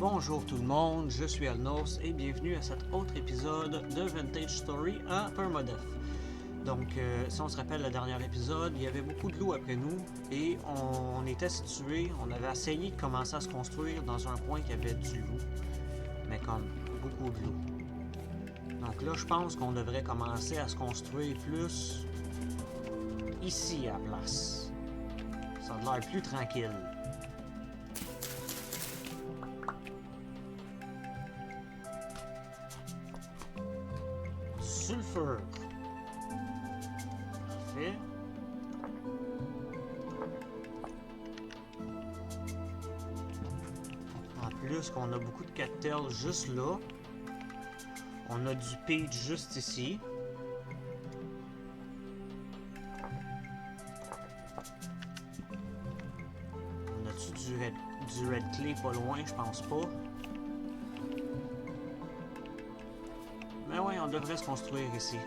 Bonjour tout le monde, je suis Alnos et bienvenue à cet autre épisode de Vintage Story en Permadeath. Donc, si on se rappelle le dernier épisode, il y avait beaucoup de loups après nous et on était situé, on avait essayé de commencer à se construire dans un coin qui avait du loup, mais comme beaucoup de loups. Donc là, je pense qu'on devrait commencer à se construire plus ici à la place. Ça a l'air plus tranquille. Sulfure. Parfait. En plus qu'on a beaucoup de cattails juste là. On a du peach juste ici. On a-tu du red clay pas loin? Je pense pas. Mais ouais, on devrait se construire ici.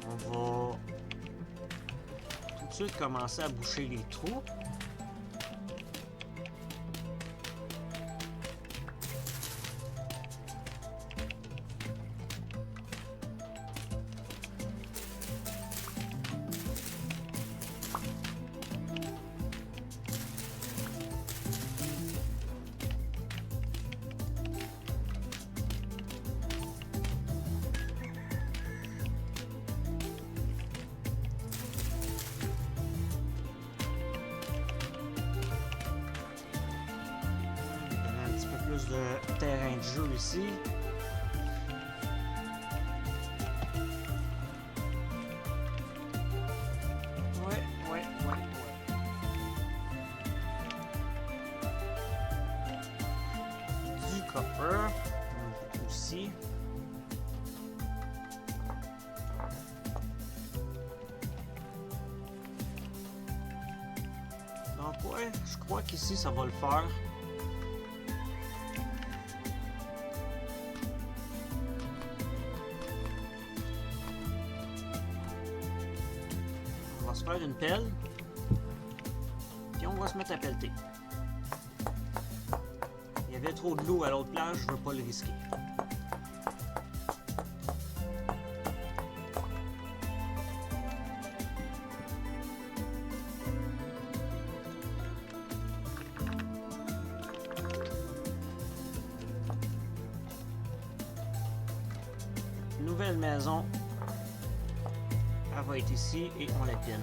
On va tout de suite commencer à boucher les trous. De terrain de jeu ici. Ouais. Du copper aussi. Donc ouais, je crois qu'ici ça va le faire. On va se faire une pelle. Puis on va se mettre à pelleter. Il y avait trop de loup à l'autre plage, je veux pas le risquer. Nouvelle maison. Elle va être ici et on la pine.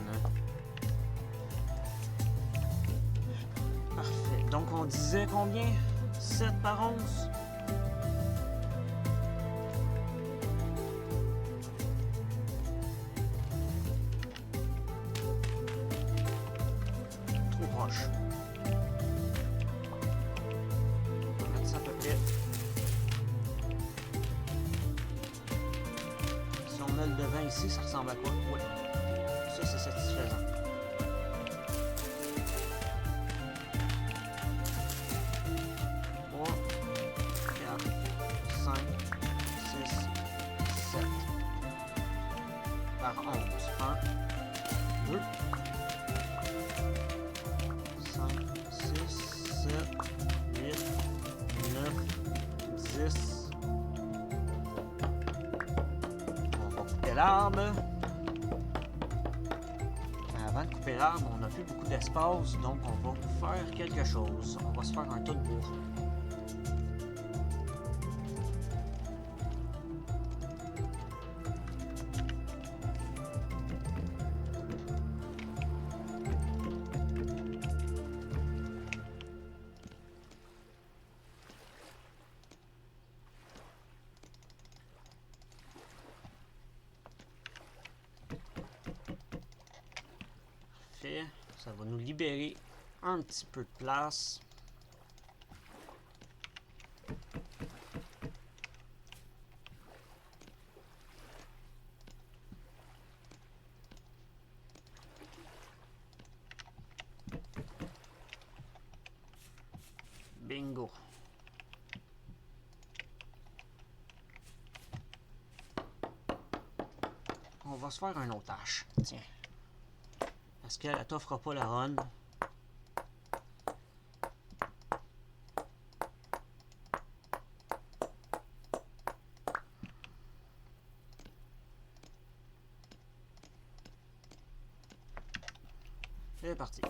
Parfait. Donc on disait combien? 7 par 11? Trop proche. On va mettre ça à peu près. Si on a le devant ici, ça ressemble à quoi? Oui. Ça, c'est satisfaisant. Par 11. 1, 2, 5, 6, 7, 8, 9, 10. On va couper l'arbre. Mais avant de couper l'arbre, on n'a plus beaucoup d'espace, donc on va faire quelque chose. On va se faire un tas de bois. Ça va nous libérer un petit peu de place. Bingo. On va se faire un autre hache. Tiens. Parce qu'elle t'offre pas la run. C'est parti.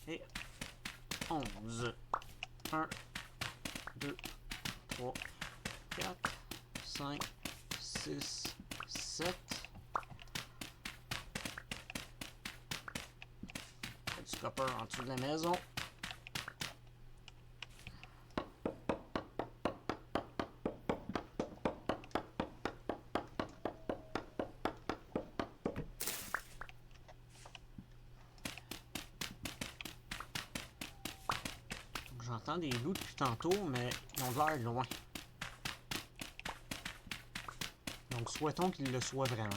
Et 11. 1, 2, 3, 4, 5, 6, 7. Du copper en dessous de la maison. J'entends des loups depuis tantôt, mais ils ont l'air loin. Donc souhaitons qu'ils le soient vraiment.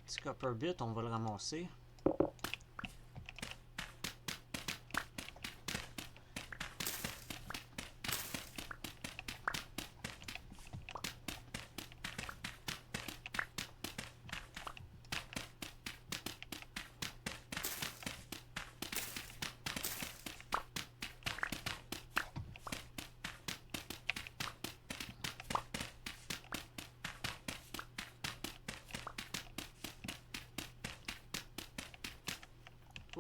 Petit copper bit, on va le ramasser.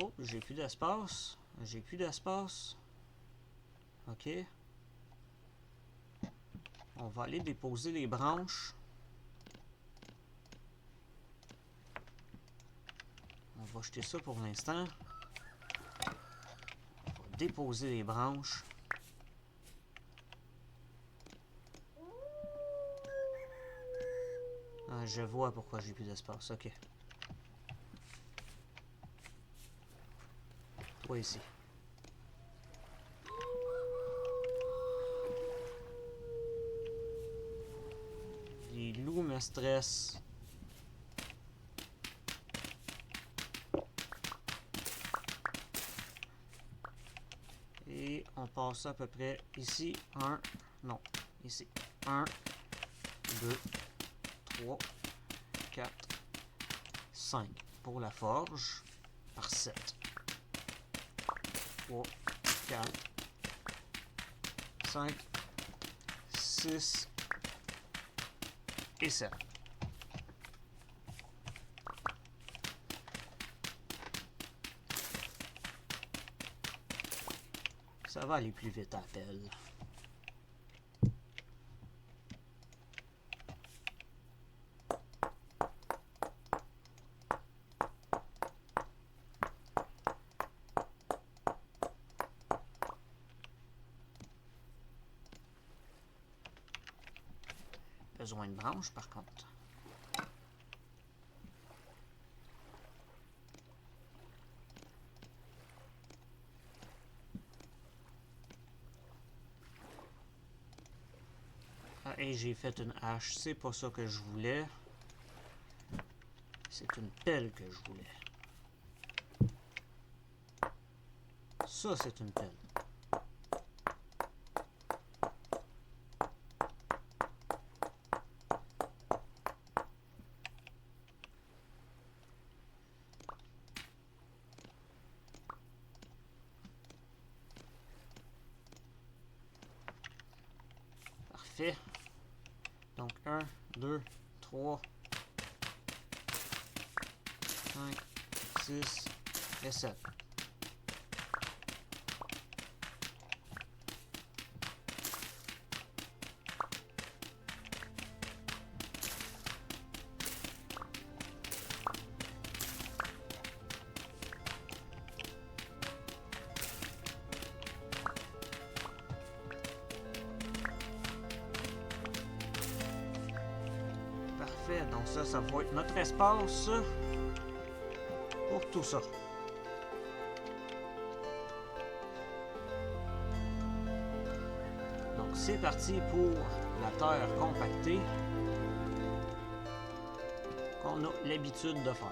Oh, j'ai plus d'espace. J'ai plus d'espace. Ok. On va aller déposer les branches. On va jeter ça pour l'instant. On va déposer les branches. Ah, je vois pourquoi j'ai plus d'espace. Ok. Toi ici. Les loups me stressent. Et on passe à peu près ici. 1, non, ici. 1, 2, 3, 4, 5 pour la forge par 7. 3, 4, 5, 6 et 7. Ça va aller plus vite à la pelle. Besoin de branches par contre. Ah, et j'ai fait une hache. C'est pas ça que je voulais. C'est une pelle que je voulais. Ça, c'est une pelle. Parfait. Donc 1, 2, 3, 5, 6 et 7. Parfait, donc ça va être notre espace pour tout ça. Donc c'est parti pour la terre compactée qu'on a l'habitude de faire.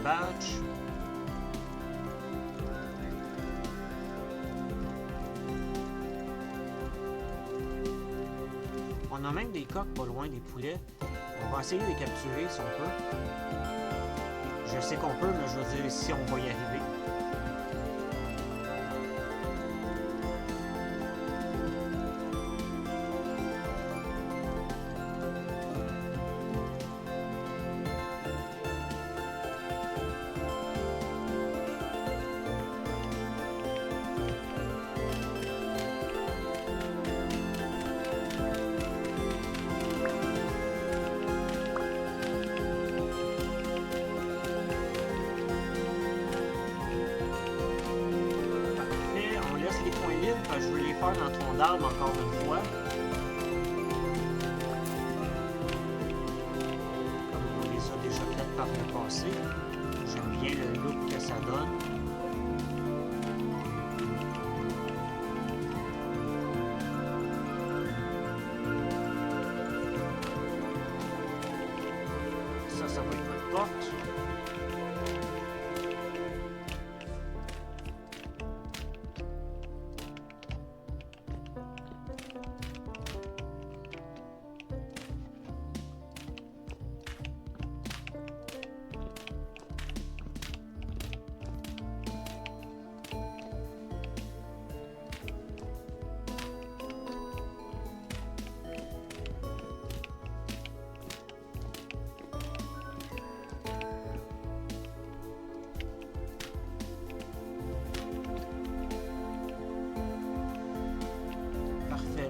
batch. On a même des coqs pas loin des poulets. On va essayer de les capturer si on peut. Je sais qu'on peut, mais je veux dire si on va y arriver. Je veux les faire dans le tronc d'arbre encore une fois. Comme on les a déjà faites par le passé. J'aime bien le look que ça donne. Ça va être notre porte.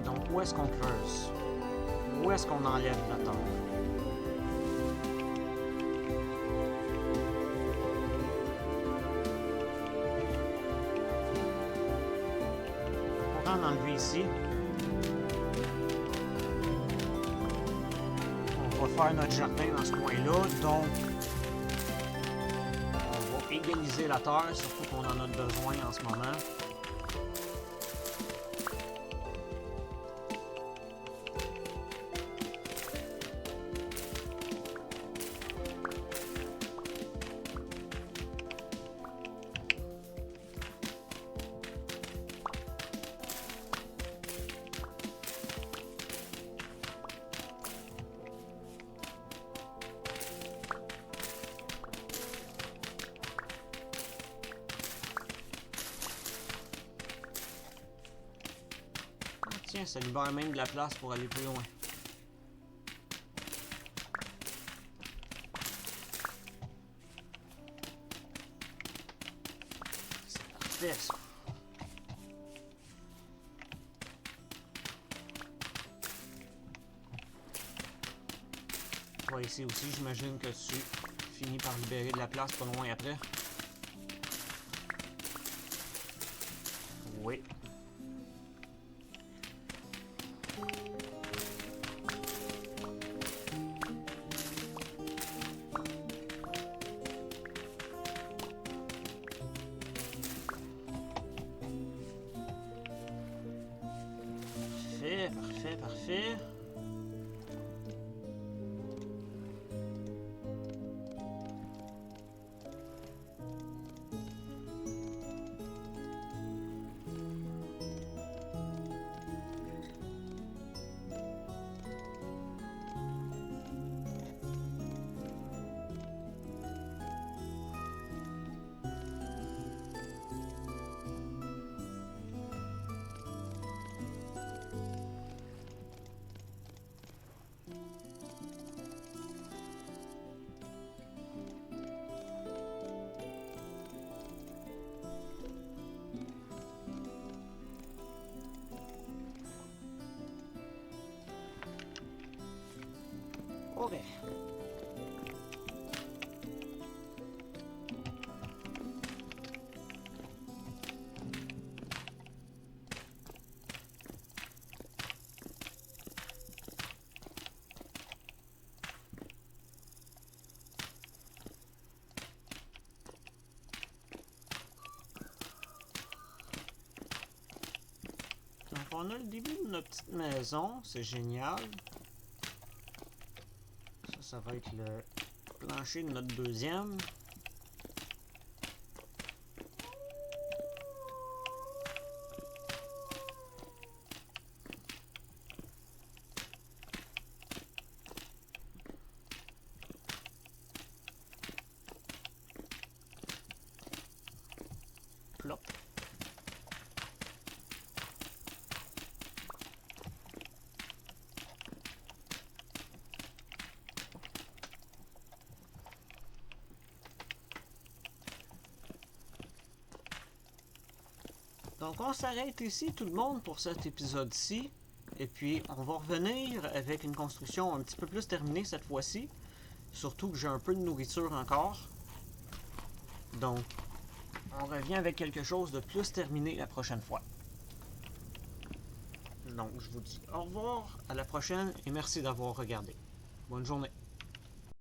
Donc, où est-ce qu'on creuse? Où est-ce qu'on enlève la terre? On va en enlever ici. On va faire notre jardin dans ce coin-là, donc on va égaliser la terre, surtout qu'on en a besoin en ce moment. Tiens, ça libère même de la place pour aller plus loin. C'est parfait ça. Ouais, ici aussi, j'imagine que tu finis par libérer de la place pas loin après. Oui. Parfait. Ok. Donc on a le début de notre petite maison, c'est génial. Ça va être le plancher de notre deuxième. Donc on s'arrête ici tout le monde pour cet épisode-ci. Et puis on va revenir avec une construction un petit peu plus terminée cette fois-ci. Surtout que j'ai un peu de nourriture encore. Donc on revient avec quelque chose de plus terminé la prochaine fois. Donc je vous dis au revoir, à la prochaine et merci d'avoir regardé. Bonne journée.